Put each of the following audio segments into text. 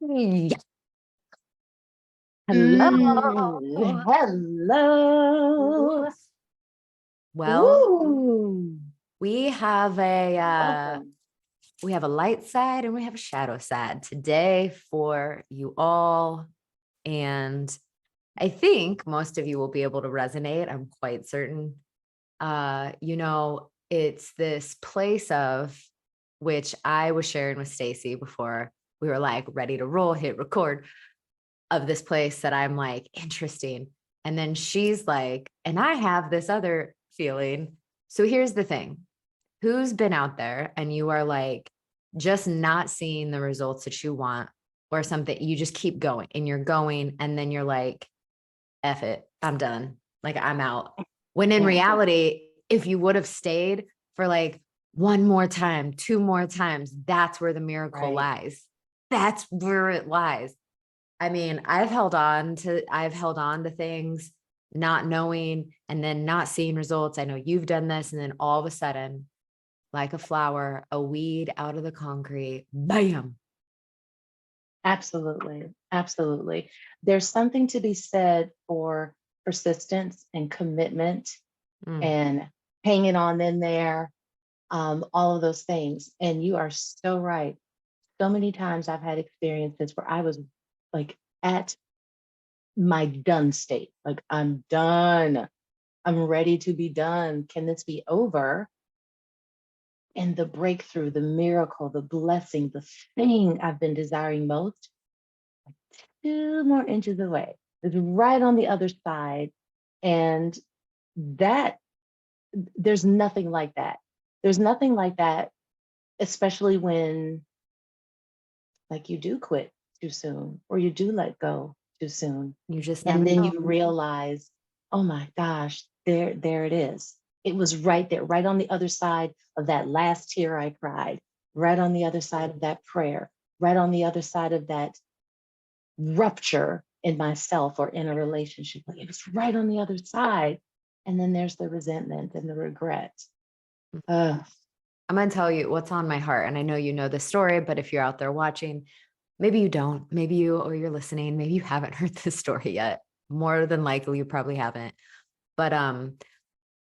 Yeah. Hello. Hello. Well, Ooh, we have welcome. a light side and we have a shadow side today for you all. And I think most of you will be able to resonate. I'm quite certain. It's this place of which I was sharing with Stacey before we were like ready to roll, hit record, of this place that I'm like, interesting. And then she's like, and I have this other feeling. So here's the thing. Who's been out there and you are like just not seeing the results that you want or something, you just keep going and you're going and then you're like, F it, I'm done. Like I'm out. When in Yeah, reality, if you would have stayed for like one more time, two more times, that's where the miracle right. lies. That's where it lies. I mean, I've held on to things, not knowing and then not seeing results. I know you've done this. And then all of a sudden, like a flower, a weed out of the concrete, bam. Absolutely. Absolutely. There's something to be said for persistence and commitment Mm. and hanging on in there, all of those things. And you are so right. So many times I've had experiences where I was like at my done state, like I'm done. I'm ready to be done. Can this be over? And the breakthrough, the miracle, the blessing, the thing I've been desiring most, 2 more inches away. It's right on the other side. And that, there's nothing like that. There's nothing like that, especially when like you do quit too soon or you do let go too soon. You just And never then know. you realize, oh my gosh, there it is. It was right there, right on the other side of that last tear I cried, right on the other side of that prayer, right on the other side of that rupture in myself or in a relationship. Like it was right on the other side. And then there's the resentment and the regret. Ugh. I'm going to tell you what's on my heart. And I know you know the story, but if you're out there watching, maybe you don't, maybe you, or you're listening, maybe you haven't heard this story yet. More than likely, you probably haven't. But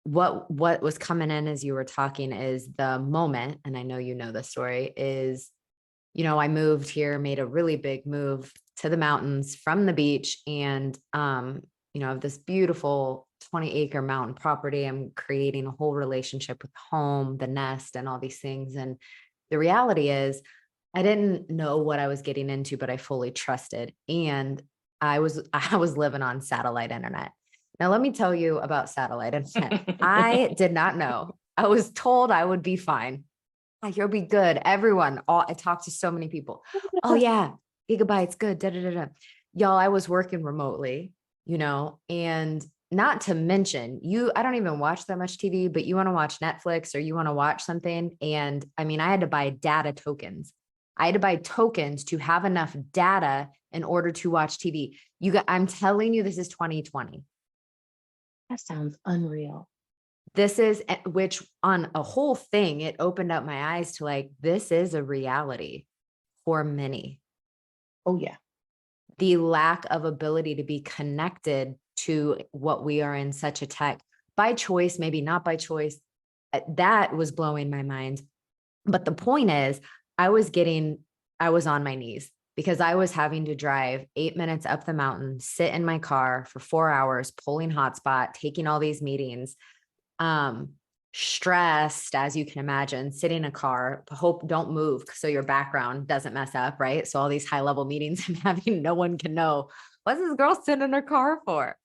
what was coming in as you were talking is the moment, and I know you know the story, is I moved here, made a really big move to the mountains from the beach, and I have this beautiful 20-acre mountain property. I'm creating a whole relationship with home, the nest, and all these things. And the reality is I didn't know what I was getting into, but I fully trusted. And I was living on satellite internet. Now, let me tell you about satellite internet. I did not know. I was told I would be fine. You'll be good. Everyone, I talked to so many people. Oh yeah, gigabytes, good. Da, da, da, da. Y'all, I was working remotely, and not to mention I don't even watch that much TV, but you want to watch Netflix or you want to watch something. And I mean, I had to buy data tokens. I had to buy tokens to have enough data in order to watch TV. I'm telling you, this is 2020. That sounds unreal. This is which on a whole thing, it opened up my eyes to like, this is a reality for many. Oh, yeah. The lack of ability to be connected to what we are in such a tech by choice, maybe not by choice. That was blowing my mind. But the point is, I was on my knees because I was having to drive 8 minutes up the mountain, sit in my car for 4 hours, pulling hotspot, taking all these meetings, um, stressed, as you can imagine, sit in a car, hope don't move so your background doesn't mess up, right? So all these high level meetings and having no one can know what's this girl sitting in her car for.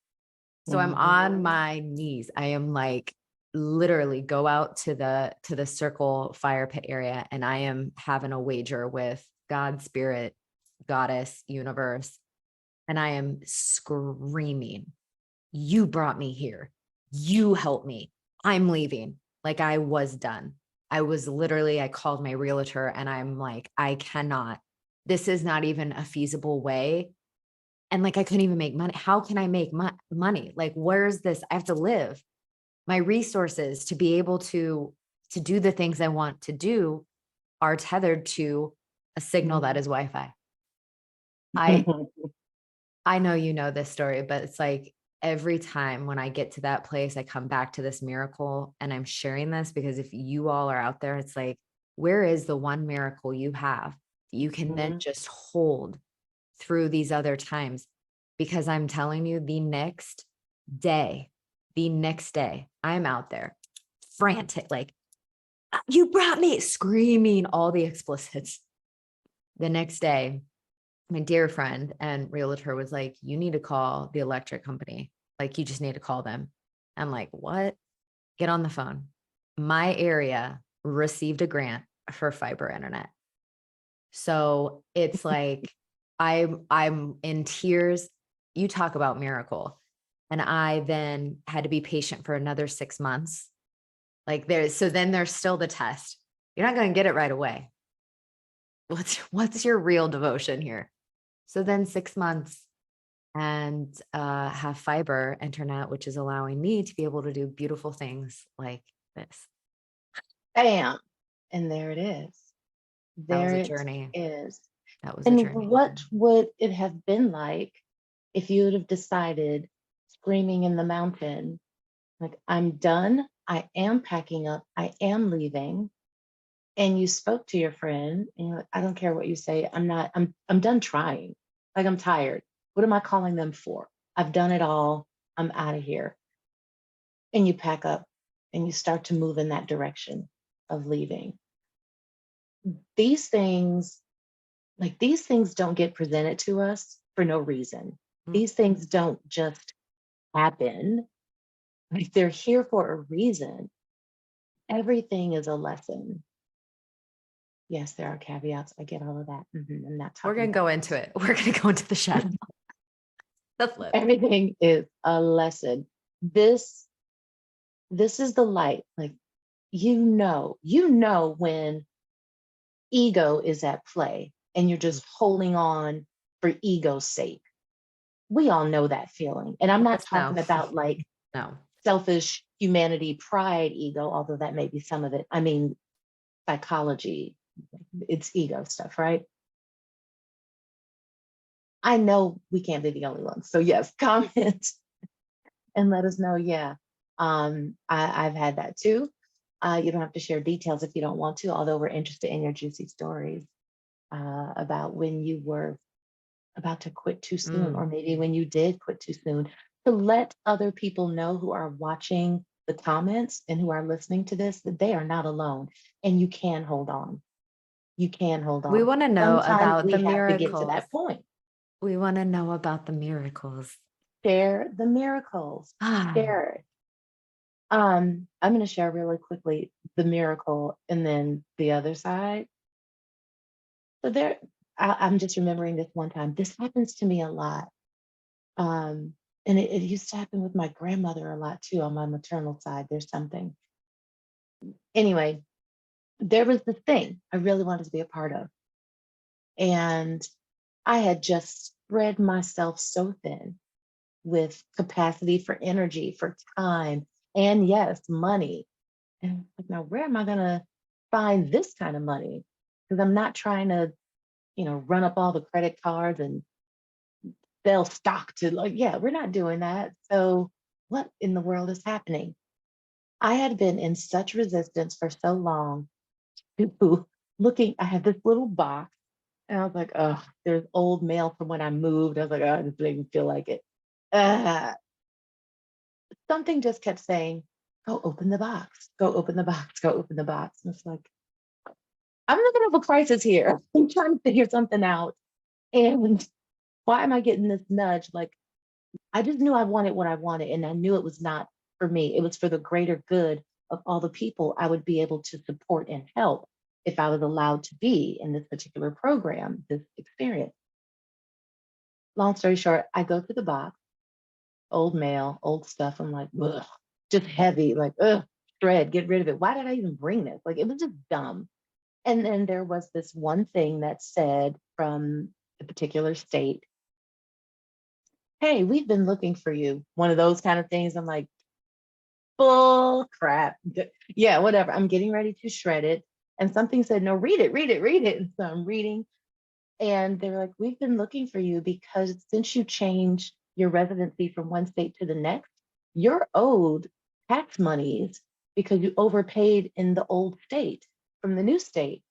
So I'm Mhm. on my knees. I am like literally go out to the circle fire pit area and I am having a wager with God, spirit, goddess, universe, and I am screaming, you brought me here. You helped me. I'm leaving. Like I was done. I called my realtor and I'm like, I cannot, this is not even a feasible way. And like, I couldn't even make money. How can I make money? Like, where's this? I have to live. My resources to be able to do the things I want to do are tethered to a signal that Mhm. is Wi-Fi. I I know you know this story, but it's like every time when I get to that place, I come back to this miracle and I'm sharing this because if you all are out there, it's like, where is the one miracle you have that you can then Mhm. just hold through these other times? Because I'm telling you, day, the next day, I'm out there frantic, like, you brought me screaming all the explicits. The next day, my dear friend and realtor was like, you need to call the electric company. Like, you just need to call them. I'm like, what? Get on the phone. My area received a grant for fiber internet. So it's like I'm in tears. You talk about miracle. And I then had to be patient for another 6 months. Like so then there's still the test. You're not going to get it right away. What's your real devotion here? So then 6 months and have fiber internet, which is allowing me to be able to do beautiful things like this. Bam. And there it is. That was There a it journey. is. That was a And journey. what would it have been like if you would have decided, screaming in the mountain, like, I'm done, I am packing up, I am leaving, and you spoke to your friend and you're like, I don't care what you say, I'm done trying. Like, I'm tired. What am I calling them for? I've done it all. I'm out of here. And you pack up and you start to move in that direction of leaving. These things, these things don't get presented to us for no reason. Mm. These things don't just happen. Like, they're here for a reason. Everything is a lesson. Yes, there are caveats. I get all of that. I'm not We're talking going to about go into it. We're going to go into the shadow. The flip. everything is a lesson. This is the light. Like, you know when ego is at play and you're just holding on for ego's sake. We all know that feeling. And I'm Let not us know. talking about like No. selfish humanity, pride, ego, although that may be some of it. I mean, psychology, it's ego stuff, right? I know we can't be the only ones. So yes, comment and let us know. Yeah. I've had that too. You don't have to share details if you don't want to, although we're interested in your juicy stories about when you were about to quit too soon, or Mm. maybe when you did quit too soon, to let other people know who are watching the comments and who are listening to this that they are not alone and you can hold on. You can hold We on. want to know Sometimes about the we have to get to miracles. that point. We want to know about the miracles. Share the miracles. Ah, Share it. I'm going to share really quickly the miracle and then the other side. So I'm just remembering this one time. This happens to me a lot. Um, and it used to happen with my grandmother a lot too on my maternal side. There's something. Anyway, there was this thing I really wanted to be a part of. And I had just spread myself so thin with capacity for energy, for time, and yes, money. And like, now where am I going to find this kind of money? Because I'm not trying to, run up all the credit cards and sell stock to, like, yeah, we're not doing that. So what in the world is happening? I had been in such resistance for so long to looking. I had this little box and I was like, oh, there's old mail from when I moved. I was like, oh, this doesn't even feel like it. Uh, Something just kept saying, go open the box, go open the box, go open the box. And it's like, I'm looking at a crisis here. I'm trying to figure something out. And why am I getting this nudge? Like, I just knew I wanted what I wanted, and I knew it was not for me. It was for the greater good of all the people I would be able to support and help if I was allowed to be in this particular program, this experience. Long story short, I go through the box, old mail, old stuff. I'm like, ugh, just heavy, like, ugh, shred, get rid of it. Why did I even bring this? Like, it was just dumb. And then there was this one thing that said from a particular state, hey, we've been looking for you. One of those kind of things. I'm like, bull crap. Yeah, whatever. I'm getting ready to shred it. And something said, no, read it, read it, read it. And so I'm reading. And they were like, we've been looking for you because since you changed your residency from one state to the next, you're owed tax monies because you overpaid in the old state from the new state.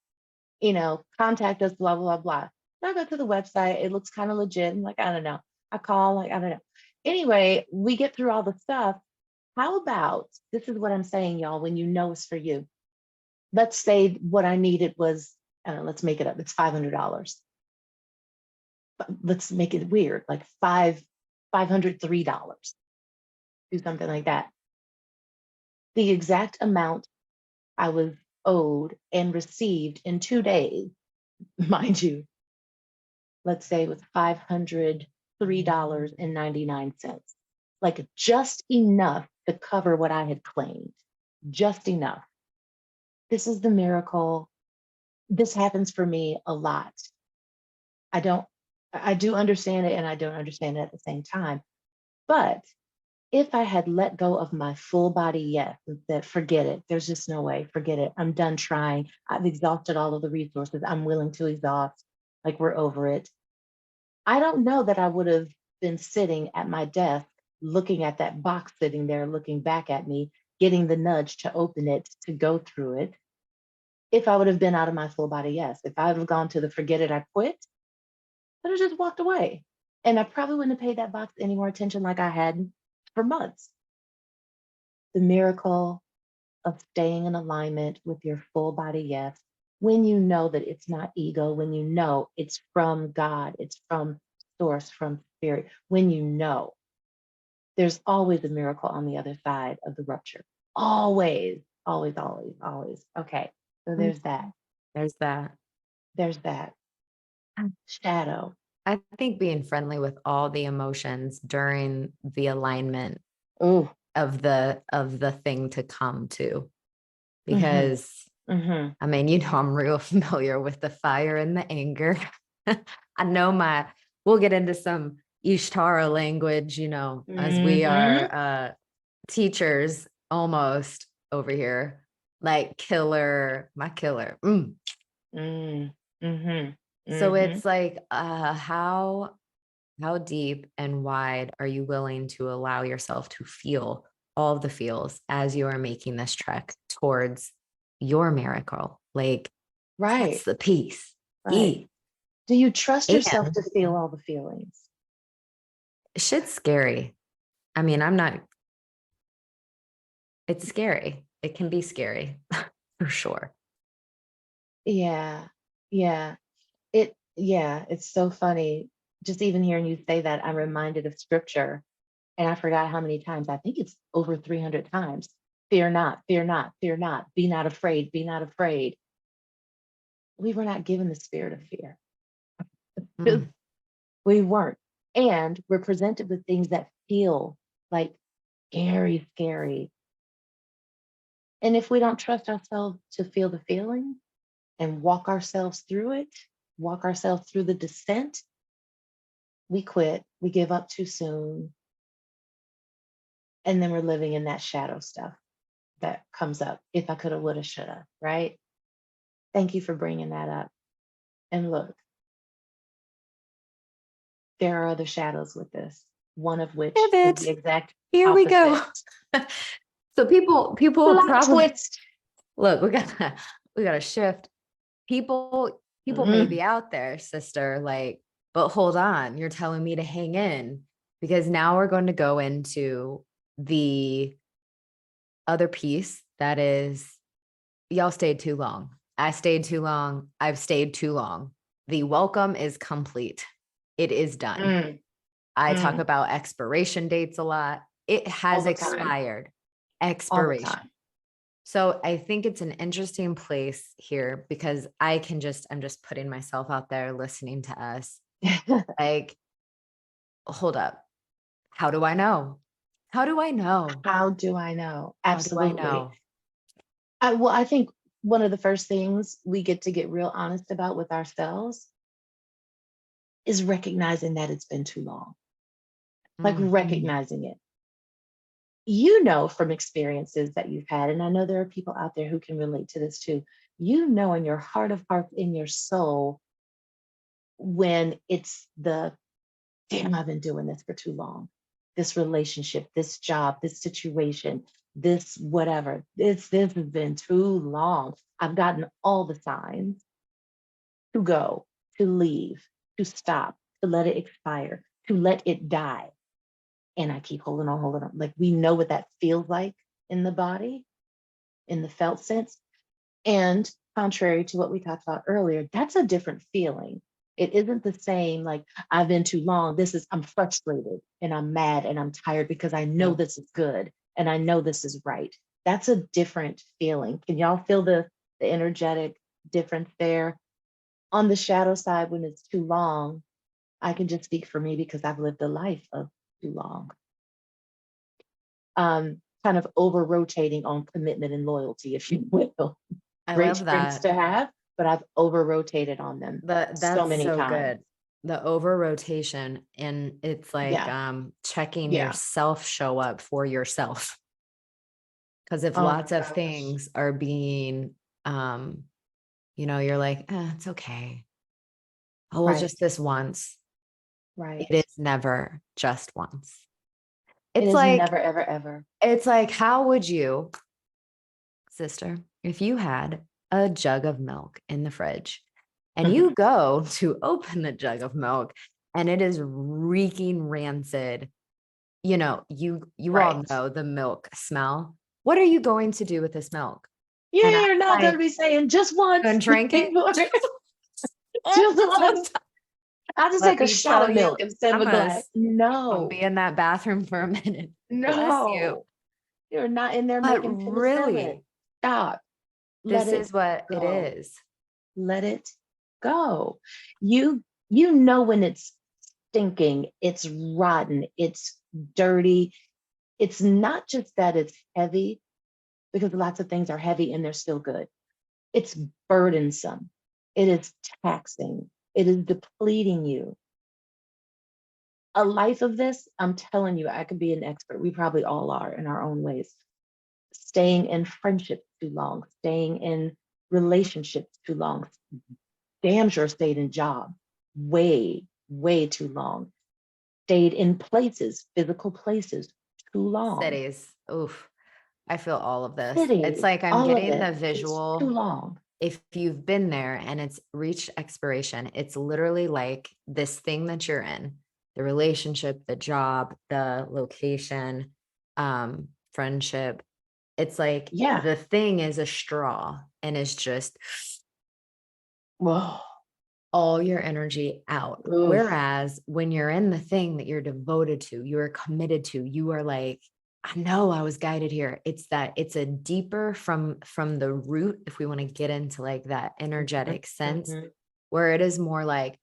Contact us, blah, blah, blah. So I go to the website. It looks kind of legit. I'm like, I don't know. I call, like, I don't know. Anyway, we get through all the stuff. How about this is what I'm saying, y'all, when you know it's for you. Let's say what I needed was, I don't know, let's make it up. It's $500. But let's make it weird, like $503. Do something like that. The exact amount I was owed and received in 2 days, mind you, let's say it was $503.99. Like just enough to cover what I had claimed. Just enough. This is the miracle. This happens for me a lot. I do understand it and I don't understand it at the same time. But if I had let go of my full body yes and said, forget it, there's just no way, forget it. I'm done trying. I've exhausted all of the resources I'm willing to exhaust. Like we're over it. I don't know that I would have been sitting at my desk looking at that box sitting there, looking back at me, getting the nudge to open it, to go through it. If I would have been out of my full body yes, if I would have gone to the forget it, I quit, I'd have just walked away. And I probably wouldn't have paid that box any more attention like I had for months. The miracle of staying in alignment with your full body yes, when you know that it's not ego, when you know it's from God, it's from source, from spirit, when you know there's always a miracle on the other side of the rupture. Always, always, always, always. Okay, so Mm, there's that. there's that. There's that shadow. I think being friendly with all the emotions during the alignment Oh, of the thing to come to, mm-hmm, because mm-hmm, I mean, I'm real familiar with the fire and the anger. I know we'll get into some Ishtara language, as we mm-hmm, are teachers almost over here, like killer, my killer. mm, mm-hmm, So mm-hmm. it's like, how deep and wide are you willing to allow yourself to feel all of the feels as you are making this trek towards your miracle? Like, that's Right, the piece. right. E. Do you trust yourself And to feel all the feelings? shit's scary. I mean, it's scary. It can be scary for sure. Yeah, yeah. It's so funny. Just even hearing you say that, I'm reminded of scripture. And I forgot how many times. I think it's over 300 times. Fear not, fear not, fear not. Be not afraid, be not afraid. We were not given the spirit of fear. Mm, We weren't. And we're presented with things that feel like scary, scary. And if we don't trust ourselves to feel the feeling and walk ourselves through it, walk ourselves through the descent, we quit, we give up too soon. And then we're living in that shadow stuff that comes up. If I could have, would have, should have, right? Thank you for bringing that up. And look, there are other shadows with this, one of which is the pivot. exact Here we go. opposite. So people Plot probably twist. look, we gotta shift. People may Mm, be out there, sister, like, but hold on, you're telling me to hang in, because now we're going to go into the other piece that is, y'all stayed too long. I stayed too long. I've stayed too long. The welcome is complete. It is done. mm, I talk mm. about expiration dates a lot. It All has the time. expired. All the Expiration. time. So I think it's an interesting place here, because I'm just putting myself out there listening to us. Like, hold up. How do I know? How do I know? How do I know? How do I Absolutely. know? I think one of the first things we get real honest about with ourselves is recognizing that it's been too long, like Mm, recognizing it. You know from experiences that you've had, and I know there are people out there who can relate to this too. You know, in your heart of hearts, in your soul, when it's the, damn, I've been doing this for too long. This relationship, this job, this situation, this whatever, this has been too long. I've gotten all the signs to go, to leave, to stop, to let it expire, to let it die. And I keep holding on, holding on. Like we know what that feels like in the body, in the felt sense. And contrary to what we talked about earlier, that's a different feeling. It isn't the same, like, I've been too long. This is, I'm frustrated and I'm mad and I'm tired because I know Yeah. this is good and I know this is right. That's a different feeling. Can y'all feel the energetic difference there? On the shadow side, when it's too long, I can just speak for me because I've lived a life of too long. Kind of over rotating on commitment and loyalty, if you will. I Great love strengths that. to have, but I've over rotated on them so That's many so times. good. The over rotation, and it's like Yeah, checking yeah. yourself show up for yourself. Because if Oh my lots of gosh. things are being you're like, it's okay. Oh, well, Right, just this once. right. It is never just once. It It's is like, never, ever, ever. how would you, sister, if you had a jug of milk in the fridge and you go to open the jug of milk and it is reeking rancid, you all Right. know the milk smell. What are you going to do with this milk? And I'm You're not going to like, be saying just once and drink it before, just just one once. time. I'll just Let take a me shot tell of you, milk instead of I'm a gonna, glass. gonna be No, in that bathroom for a minute. Bless you. no. You're not in there But making penicillin. really, Stop. Let this it is what it go. is. Let it go. You know when it's stinking, it's rotten, it's dirty. It's not just that it's heavy, because lots of things are heavy and they're still good. It's burdensome. It is taxing. It is depleting you. A life of this, I'm telling you, I could be an expert. We probably all are in our own ways. Staying in friendships too long, staying in relationships too long, damn sure stayed in job way, way too long, stayed in places, physical places too long, Cities. Oof. I feel all of this. It's cities, like I'm all of getting it. the It's too visual. long. If you've been there and it's reached expiration, it's literally like this thing that you're in, the relationship, the job, the location, friendship. It's like Yeah. the thing is a straw and is just Whoa. all your energy out. Oof. Whereas when you're in the thing that you're devoted to, you are committed to, you are like, I know I was guided here. It's a deeper from the root, if we want to get into like that Mhm, energetic sense, mhm. where it is more like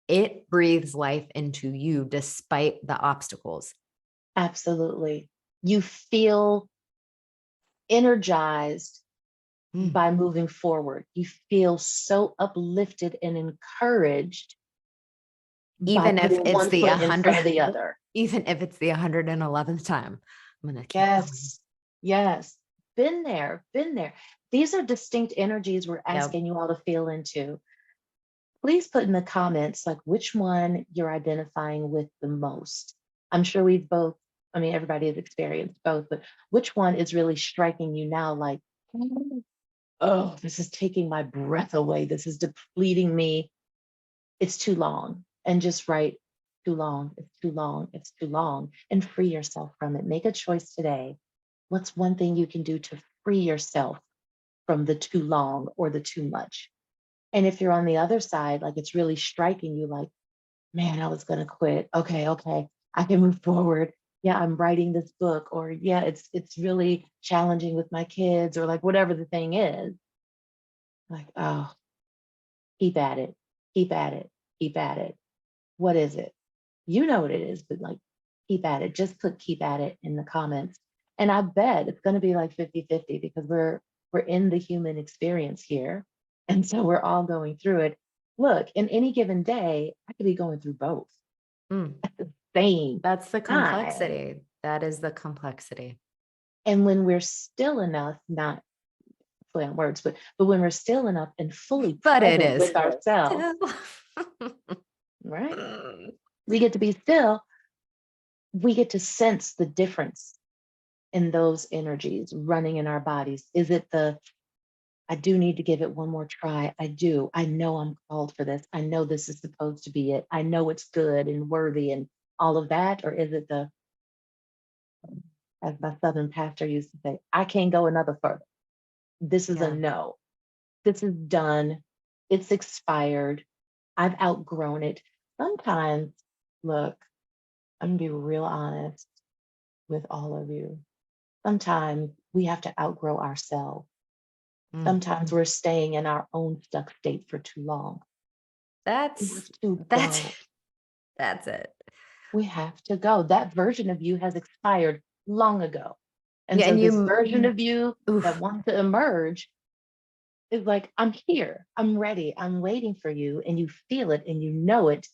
it breathes life into you despite the obstacles. Absolutely. You feel energized Mm. by moving forward. You feel so uplifted and encouraged by Even if putting it's one the foot in 100, front of the other. even if it's the 111th time, I'm gonna keep going. Yes, yes. Been there, been there. These are distinct energies we're Yep. asking you all to feel into. Please put in the comments like which one you're identifying with the most. I'm sure we've both, I mean, everybody has experienced both, but which one is really striking you now like, oh, this is taking my breath away. This is depleting me. It's too long. And just write too long. It's too long. It's too long. And free yourself from it. Make a choice today. What's one thing you can do to free yourself from the too long or the too much? And if you're on the other side, like it's really striking you, like, man, I was going to quit. Okay, okay. I can move forward. Yeah, I'm writing this book, or yeah, it's really challenging with my kids, or like whatever the thing is. Like, oh, keep at it, keep at it, keep at it. What is it? You know what it is, but like keep at it. Just put keep at it in the comments. And I bet it's going to be like 50-50 because we're in the human experience here. And so we're all going through it. Look, in any given day, I could be going through both Mm. at the same That's the time. complexity. That is the complexity. And when we're still enough, not play on words, but when we're still enough and fully But it present is with ourselves, still. right? We get to be still. We get to sense the difference in those energies running in our bodies. Is it the, I do need to give it one more try. I do. I know I'm called for this. I know this is supposed to be it. I know it's good and worthy and all of that. Or is it the, as my Southern pastor used to say, I can't go another further. This is a Yeah. no. This is done. It's expired. I've outgrown it. Sometimes, look, I'm gonna be real honest with all of you. Sometimes we have to outgrow ourselves. Mm. Sometimes we're staying in our own stuck state for too long. We have That's to that's go. that's it. We have to go. That version of you has expired long ago. And Yeah, so and this version you of you that oof. wants to emerge is like, I'm here, I'm ready, I'm waiting for you. And you feel it and you know it,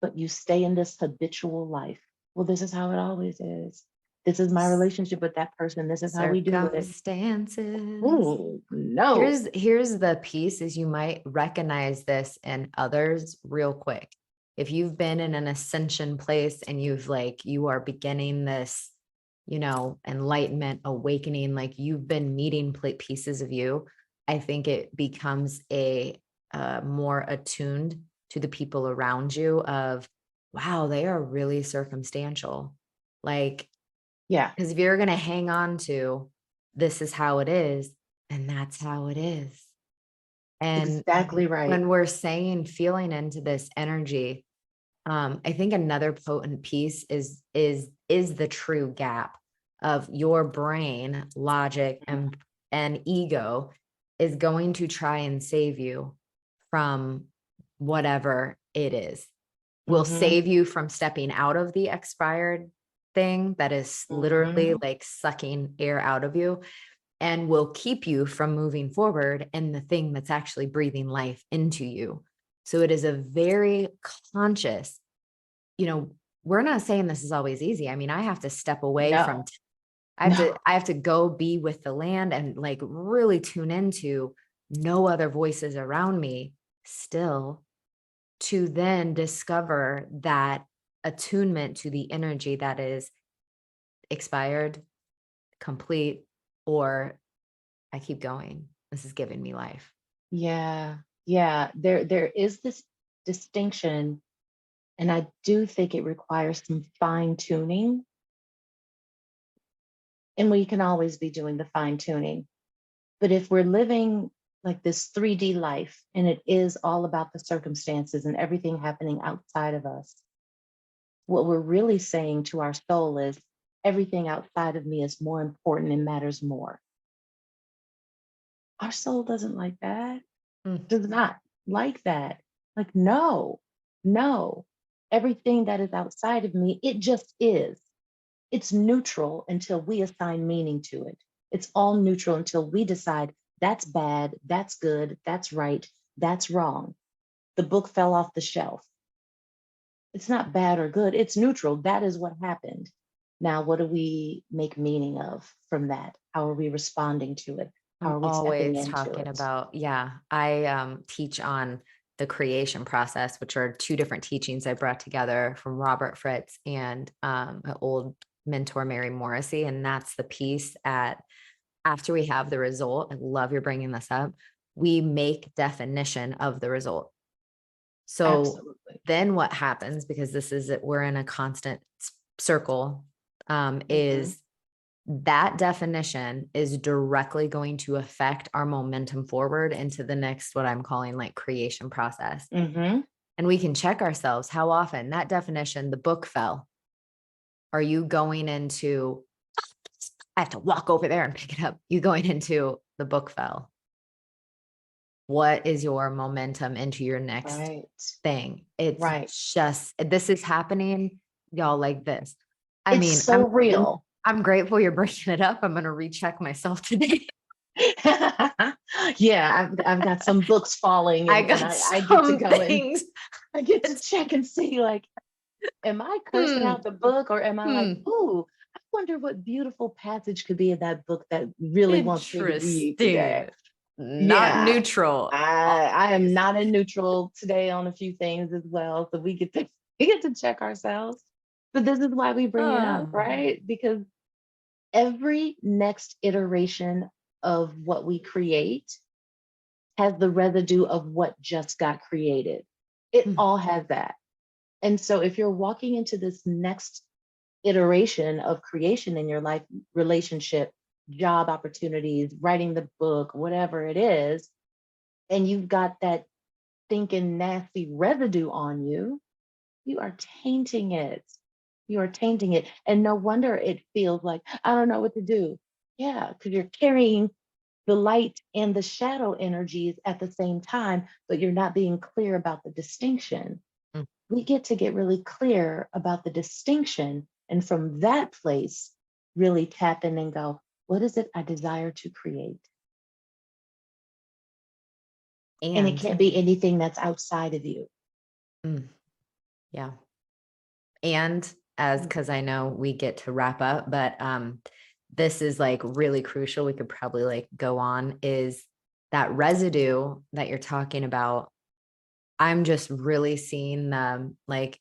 but you stay in this habitual life. Well, this is how it always is. This is my relationship with that person. This is how we do it. Circumstances. Oh, no. Here's the piece is you might recognize this in others real quick. If you've been in an ascension place and you are beginning this, enlightenment, awakening, like you've been meeting pieces of you, I think it becomes a more attuned to the people around you of, wow, they are really circumstantial. Like, Yeah, because if you're going to hang on to this is how it is, and that's how it is. And exactly right. when we're saying feeling into this energy, I think another potent piece is the true gap of your brain, logic, and ego is going to try and save you from whatever it is. Will Mm-hmm. save you from stepping out of the expired thing that is literally Mm-hmm. like sucking air out of you, and will keep you from moving forward in the thing that's actually breathing life into you. So it is a very conscious, you know, we're not saying this is always easy. I mean, I have to step away from, No, no. I have to go be with the land and like really tune into no other voices around me still, to then discover that attunement to the energy that is expired, complete, or I keep going. This is giving me life. Yeah, yeah. There is this distinction, and I do think it requires some fine tuning. And we can always be doing the fine tuning. But if we're living like this 3D life, and it is all about the circumstances and everything happening outside of us, what we're really saying to our soul is everything outside of me is more important and matters more. Our soul doesn't like that, Mm. does not like that. Like, no, no, everything that is outside of me, it just is. It's neutral until we assign meaning to it. It's all neutral until we decide that's bad, that's good, that's right, that's wrong. The book fell off the shelf. It's not bad or good, it's neutral. That is what happened. Now, what do we make meaning of from that? How are we responding to it? How I'm are we stepping always into talking it? about, yeah, I teach on the creation process, which are two different teachings I brought together from Robert Fritz and an old mentor, Mary Morrissey. And that's the piece at after we have the result. I love you're bringing this up. We make definition of the result. So Absolutely. then what happens, because this is it, we're in a constant circle, Mhm. is that definition is directly going to affect our momentum forward into the next, what I'm calling like creation process. Mhm. And we can check ourselves how often that definition, the book fell. Are you going into, I have to walk over there and pick it up? You going into the book fell? What is your momentum into your next Right. thing? It's Right. just, this is happening, y'all, like this. I It's mean, so real. I'm grateful you're bringing it up. I'm going to recheck myself today. Yeah, I've got some books falling, I and got I get to some go and things. I get to It's, check and see, like, am I cursing hmm, out the book, or am I like, hmm. ooh, I wonder what beautiful passage could be in that book that really wants me to read today. Interesting. Not Yeah, neutral. I am not in neutral today on a few things as well. So we get to we get to check ourselves. But this is why we bring it up, Oh. right? Because every next iteration of what we create has the residue of what just got created. It Mm, all has that. And so if you're walking into this next iteration of creation in your life, relationship, job opportunities, writing the book, whatever it is, and you've got that thinking nasty residue on you, you are tainting it. You are tainting it. And no wonder it feels like, I don't know what to do. Yeah, because you're carrying the light and the shadow energies at the same time, but you're not being clear about the distinction. mm. We get really clear about the distinction. And from that place, really tap in and go, what is it I desire to create? And it And can't be anything that's outside of you. mm, yeah. And because I know we get to wrap up, but this is like really crucial. We could probably like go on is that residue that you're talking about. I'm just really seeing them like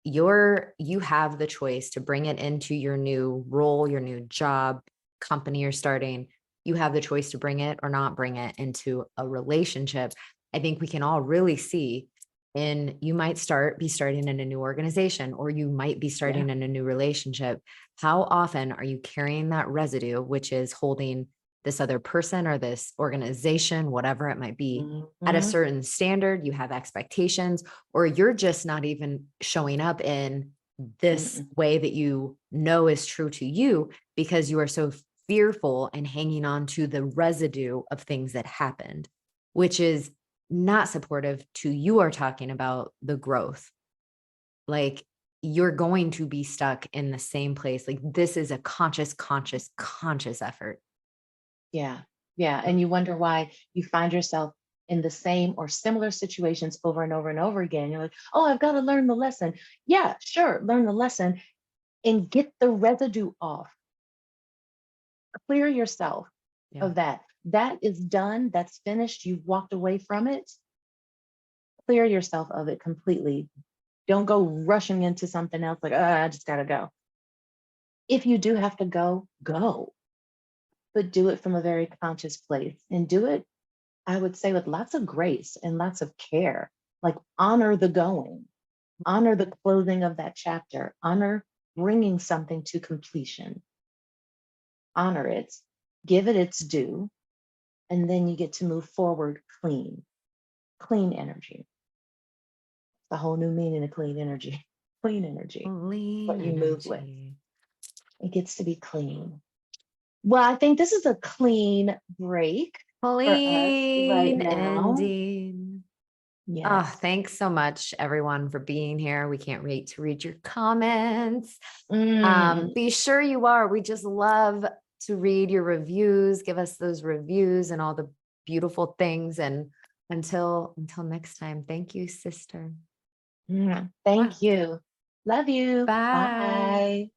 you have the choice to bring it into your new role, your new job, company you're starting. You have the choice to bring it or not bring it into a relationship. I think we can all really see and you might be starting in a new organization or you might be Yeah. starting in a new relationship. How often are you carrying that residue, which is holding this other person or this organization, whatever it might be, at a Mhm. certain standard? You have expectations, or you're just not even showing up in this Mm-mm. way that you know is true to you because you are so fearful and hanging on to the residue of things that happened, which is not supportive to you are talking about the growth. Like you're going to be stuck in the same place. Like this is a conscious effort. Yeah. Yeah. And you wonder why you find yourself in the same or similar situations over and over and over again. You're like, oh, I've got to learn the lesson. Yeah, sure. Learn the lesson and get the residue off. Clear yourself Yeah. of that. That is done. That's finished. You've walked away from it. Clear yourself of it completely. Don't go rushing into something else like, I just got to go. If you do have to go, go, but do it from a very conscious place and do it, I would say, with lots of grace and lots of care. Like, honor the going, honor the closing of that chapter, honor bringing something to completion, honor it, give it its due, and then you get to move forward clean, clean energy. The whole new meaning of clean energy. Clean energy, what Clean you move with. energy. It gets to be clean. Well, I think this is a clean break for us right Clean now. ending. Oh, Yes. thanks so much, everyone, for being here. We can't wait to read your comments. Mm, Be sure you are. We just love to read your reviews. Give us those reviews and all the beautiful things. And until next time, thank you, sister. mm. Mwah. Thank you. Love you. Bye. Bye.